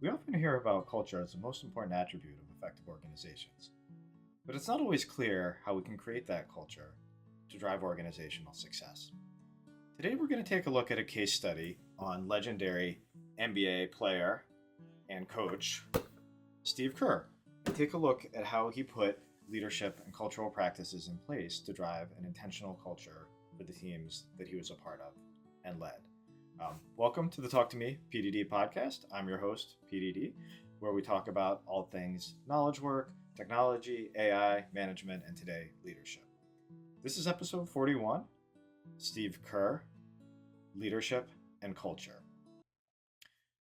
We often hear about culture as the most important attribute of effective organizations, but it's not always clear how we can create that culture to drive organizational success. Today, we're going to take a look at a case study on legendary NBA player and coach Steve Kerr and take a look at how he put leadership and cultural practices in place to drive an intentional culture for the teams that he was a part of and led. Welcome to the Talk to Me PDD podcast. I'm your host, PDD, where we talk about all things knowledge work, technology, AI, management, and today, leadership. This is episode 41, Steve Kerr, Leadership and Culture.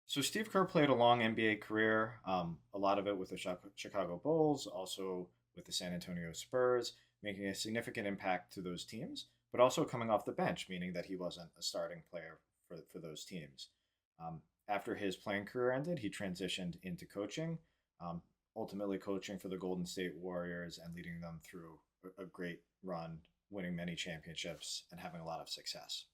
So Steve Kerr played a long NBA career, a lot of it with the Chicago Bulls, also with the San Antonio Spurs, making a significant impact to those teams, but also coming off the bench, meaning that he wasn't a starting player for those teams. After his playing career ended, he transitioned into coaching, ultimately coaching for the Golden State Warriors and leading them through a great run, winning many championships and having a lot of success.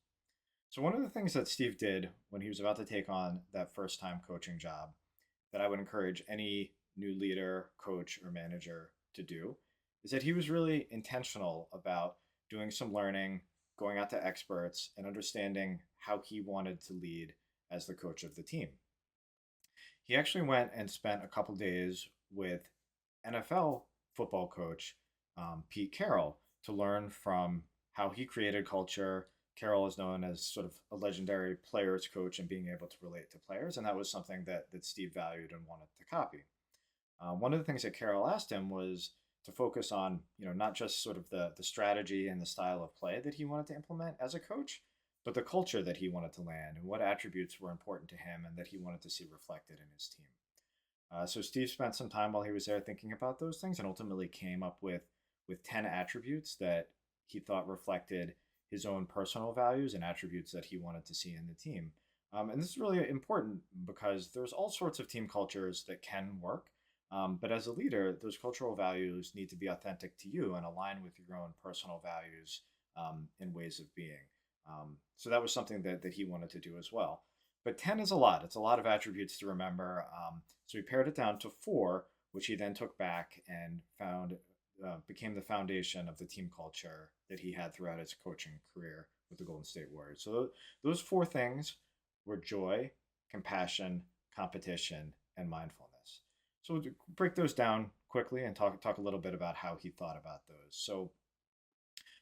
So one of the things that Steve did when he was about to take on that first time coaching job that I would encourage any new leader, coach, or manager to do is that he was really intentional about doing some learning, going out to experts, and understanding how he wanted to lead as the coach of the team. He actually went and spent a couple days with NFL football coach Pete Carroll to learn from how he created culture. Carroll is known as sort of a legendary players coach and being able to relate to players, and that was something that Steve valued and wanted to copy. One of the things that Carroll asked him was to focus on, not just sort of the strategy and the style of play that he wanted to implement as a coach, but the culture that he wanted to land and what attributes were important to him and that he wanted to see reflected in his team. So Steve spent some time while he was there thinking about those things and ultimately came up with 10 attributes that he thought reflected his own personal values and attributes that he wanted to see in the team. And this is really important because there's all sorts of team cultures that can work. But as a leader, those cultural values need to be authentic to you and align with your own personal values and ways of being. So that was something that he wanted to do as well. But 10 is a lot. It's a lot of attributes to remember. So he pared it down to 4, which he then took back and found became the foundation of the team culture that he had throughout his coaching career with the Golden State Warriors. So those 4 things were joy, compassion, competition, and mindfulness. So we'll break those down quickly and talk a little bit about how he thought about those. So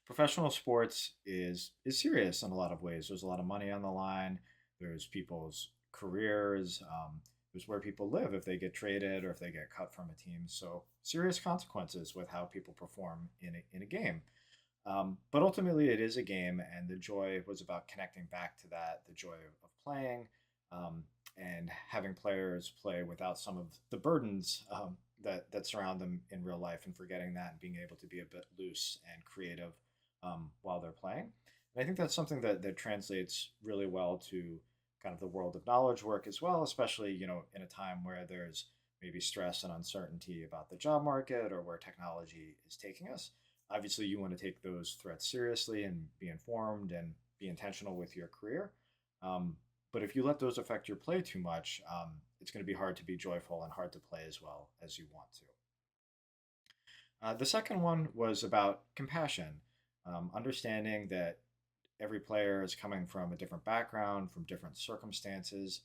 professional sports is serious in a lot of ways. There's a lot of money on the line. There's people's careers. There's where people live if they get traded or if they get cut from a team. So serious consequences with how people perform in a game. But ultimately, it is a game, and the joy was about connecting back to that, the joy of playing, and having players play without some of the burdens that surround them in real life, and forgetting that and being able to be a bit loose and creative while they're playing. And I think that's something that translates really well to kind of the world of knowledge work as well, especially in a time where there's maybe stress and uncertainty about the job market or where technology is taking us. Obviously, you want to take those threats seriously and be informed and be intentional with your career. But if you let those affect your play too much, it's going to be hard to be joyful and hard to play as well as you want to. The second one was about compassion, understanding that every player is coming from a different background, from different circumstances.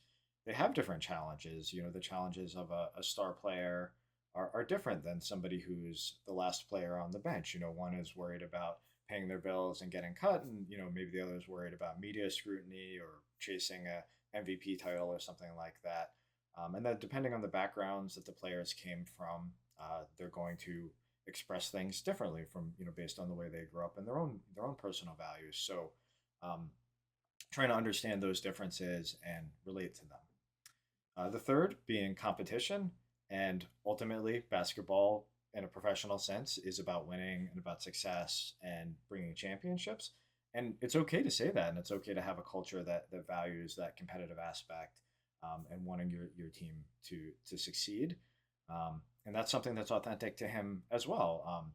They have different challenges. The challenges of a star player are different than somebody who's the last player on the bench. One is worried about paying their bills and getting cut, and maybe the other is worried about media scrutiny or chasing a MVP title or something like that. And then depending on the backgrounds that the players came from, they're going to express things differently from based on the way they grew up and their own personal values. So trying to understand those differences and relate to them. The third being competition, and ultimately basketball in a professional sense is about winning and about success and bringing championships. And it's okay to say that, and it's okay to have a culture that values that competitive aspect and wanting your team to succeed. And that's something that's authentic to him as well.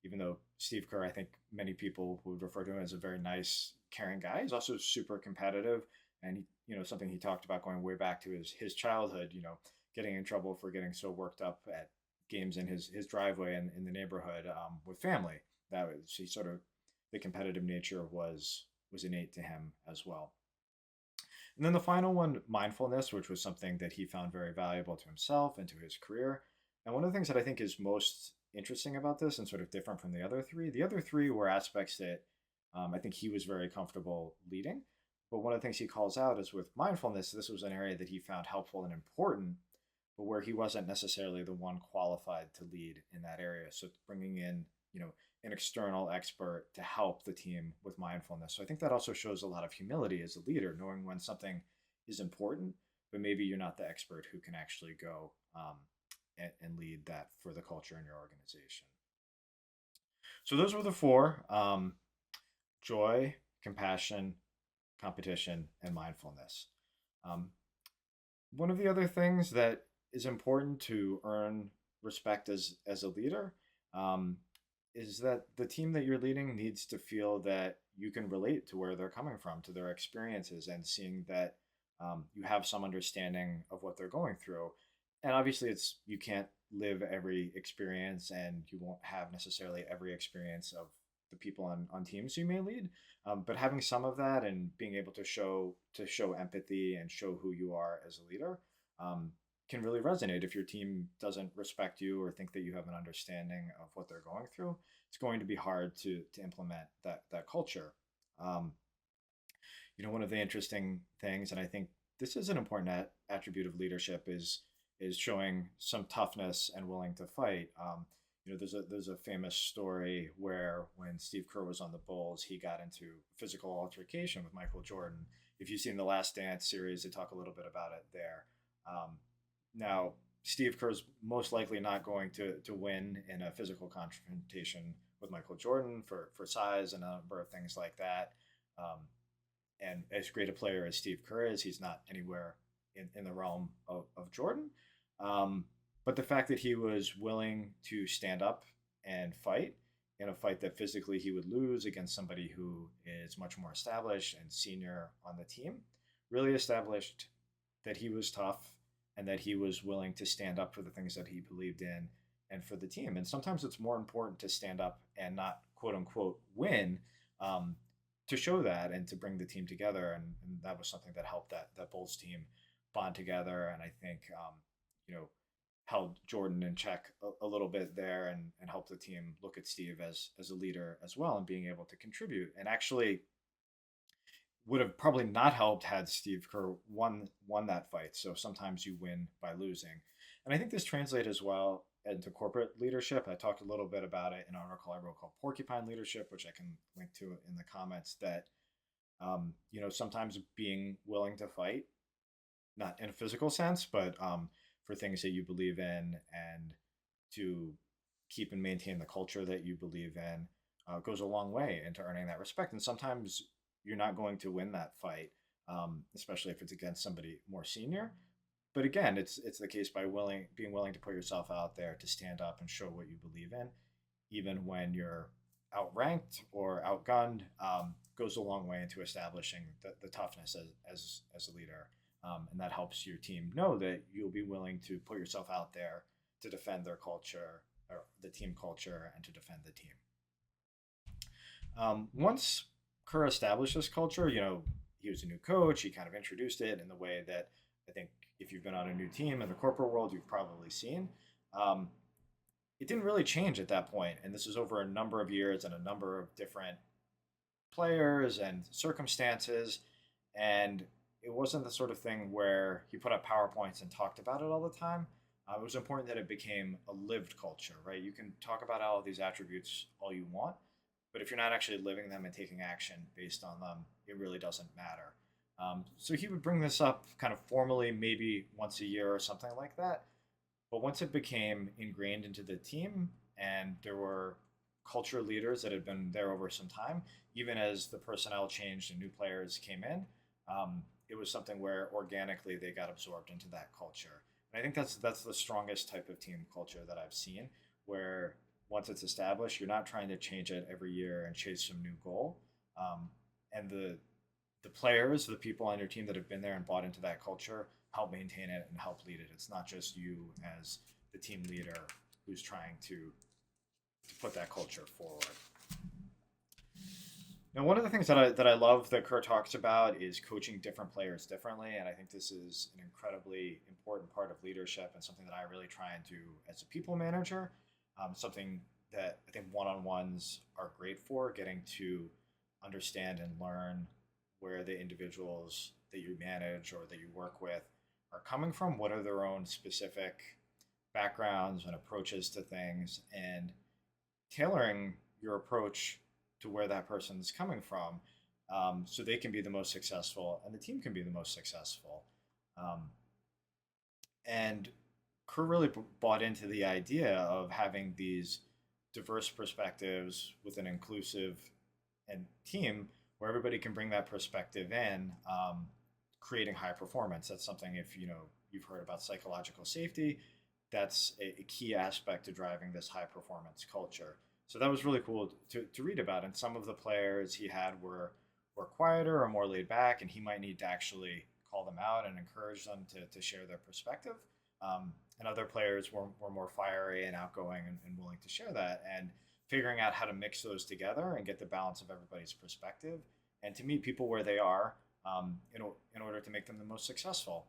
Even though Steve Kerr, I think many people would refer to him as a very nice, caring guy, he's also super competitive And something he talked about going way back to his childhood. Getting in trouble for getting so worked up at games in his driveway and in the neighborhood with family. That was he sort of the competitive nature was innate to him as well. And then the final one, mindfulness, which was something that he found very valuable to himself and to his career. And one of the things that I think is most interesting about this and sort of different from the other three were aspects that I think he was very comfortable leading. But one of the things he calls out is with mindfulness, this was an area that he found helpful and important, but where he wasn't necessarily the one qualified to lead in that area. So bringing in, an external expert to help the team with mindfulness. So I think that also shows a lot of humility as a leader, knowing when something is important, but maybe you're not the expert who can actually go and lead that for the culture in your organization. So those were the four: joy, compassion, competition, and mindfulness. Um, One of the other things that is important to earn respect as a leader um, is that the team that you're leading needs to feel that you can relate to where they're coming from, to their experiences, and seeing that you have some understanding of what they're going through. And obviously, you can't live every experience, and you won't have necessarily every experience of the people on teams you may lead. But having some of that and being able to show empathy and show who you are as a leader um, can really resonate. If your team doesn't respect you or think that you have an understanding of what they're going through, it's going to be hard to implement that culture. Um, One of the interesting things, and I think this is an important attribute of leadership, is showing some toughness and willing to fight. There's a famous story where when Steve Kerr was on the Bulls, he got into physical altercation with Michael Jordan. If you've seen the Last Dance series, they talk a little bit about it there. Um, Now, Steve Kerr's most likely not going to win in a physical confrontation with Michael Jordan for size and a number of things like that. Um, and as great a player as Steve Kerr is, he's not anywhere in the realm of Jordan. Um, but the fact that he was willing to stand up and fight in a fight that physically he would lose against somebody who is much more established and senior on the team really established that he was tough and that he was willing to stand up for the things that he believed in and for the team. And sometimes it's more important to stand up and not quote unquote win, um, to show that and to bring the team together. And that was something that helped that Bulls team bond together. And I think, you know, held Jordan in check a little bit there and helped the team look at Steve as a leader as well and being able to contribute. And actually, would have probably not helped had Steve Kerr won that fight. So sometimes you win by losing, and I think this translates as well into corporate leadership. I talked a little bit about it in an article I wrote called "Porcupine Leadership," which I can link to in the comments. That sometimes being willing to fight, not in a physical sense, but for things that you believe in and to keep and maintain the culture that you believe in goes a long way into earning that respect. And sometimes you're not going to win that fight, especially if it's against somebody more senior. But again, it's the case by being willing to put yourself out there to stand up and show what you believe in, even when you're outranked or outgunned, goes a long way into establishing the toughness as a leader. And that helps your team know that you'll be willing to put yourself out there to defend their culture or the team culture and to defend the team. Once Kerr established this culture, he was a new coach. He kind of introduced it in the way that I think if you've been on a new team in the corporate world, you've probably seen. Um, it didn't really change at that point, and this is over a number of years and a number of different players and circumstances, and it wasn't the sort of thing where he put up PowerPoints and talked about it all the time. It was important that it became a lived culture, right? You can talk about all of these attributes all you want, but if you're not actually living them and taking action based on them, it really doesn't matter. So he would bring this up kind of formally, maybe once a year or something like that. But once it became ingrained into the team and there were culture leaders that had been there over some time, even as the personnel changed and new players came in, it was something where organically they got absorbed into that culture. And I think that's the strongest type of team culture that I've seen, where once it's established, you're not trying to change it every year and chase some new goal. And the players, the people on your team that have been there and bought into that culture, help maintain it and help lead it. It's not just you as the team leader who's trying to put that culture forward. Now, one of the things that I love that Kerr talks about is coaching different players differently, and I think this is an incredibly important part of leadership and something that I really try and do as a people manager. Something that I think one-on-ones are great for, getting to understand and learn where the individuals that you manage or that you work with are coming from, what are their own specific backgrounds and approaches to things, and tailoring your approach to where that person's coming from, so they can be the most successful and the team can be the most successful. And Kerr really bought into the idea of having these diverse perspectives with an inclusive and team where everybody can bring that perspective in, creating high performance. That's something, if you've heard about psychological safety, that's a key aspect to driving this high performance culture. So that was really cool to read about. And some of the players he had were quieter or more laid back, and he might need to actually call them out and encourage them to share their perspective. And other players were more fiery and outgoing and willing to share that. And figuring out how to mix those together and get the balance of everybody's perspective and to meet people where they are, in order to make them the most successful.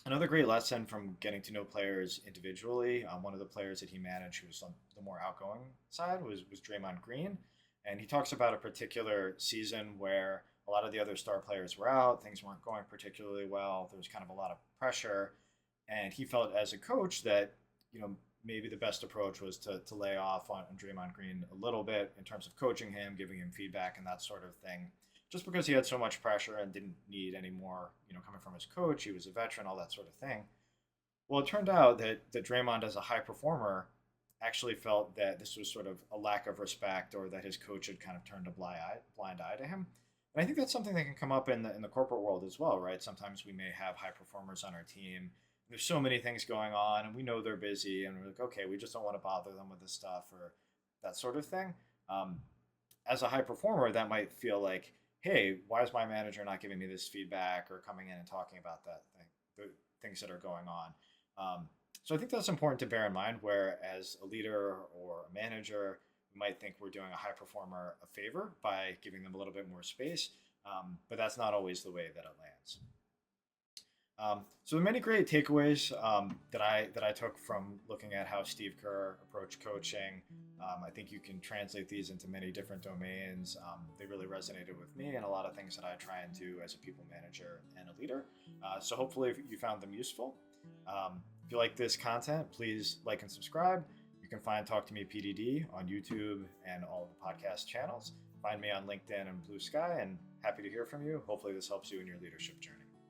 Another great lesson from getting to know players individually, one of the players that he managed who was on the more outgoing side was Draymond Green. And he talks about a particular season where a lot of the other star players were out, things weren't going particularly well, there was kind of a lot of pressure. And he felt as a coach that, maybe the best approach was to lay off on Draymond Green a little bit in terms of coaching him, giving him feedback and that sort of thing, just because he had so much pressure and didn't need any more, coming from his coach. He was a veteran, all that sort of thing. Well, it turned out that Draymond, as a high performer, actually felt that this was sort of a lack of respect, or that his coach had kind of turned a blind eye to him. And I think that's something that can come up in the corporate world as well, right? Sometimes we may have high performers on our team. There's so many things going on, and we know they're busy, and we're like, okay, we just don't want to bother them with this stuff or that sort of thing. As a high performer, that might feel like, hey, why is my manager not giving me this feedback or coming in and talking about that thing, the things that are going on? So I think that's important to bear in mind, where as a leader or a manager, we might think we're doing a high performer a favor by giving them a little bit more space, but that's not always the way that it lands. So many great takeaways that I took from looking at how Steve Kerr approached coaching. I think you can translate these into many different domains. They really resonated with me and a lot of things that I try and do as a people manager and a leader. So hopefully you found them useful. If you like this content, please like and subscribe. You can find Talk to Me PDD on YouTube and all the podcast channels. Find me on LinkedIn and Blue Sky, and happy to hear from you. Hopefully this helps you in your leadership journey.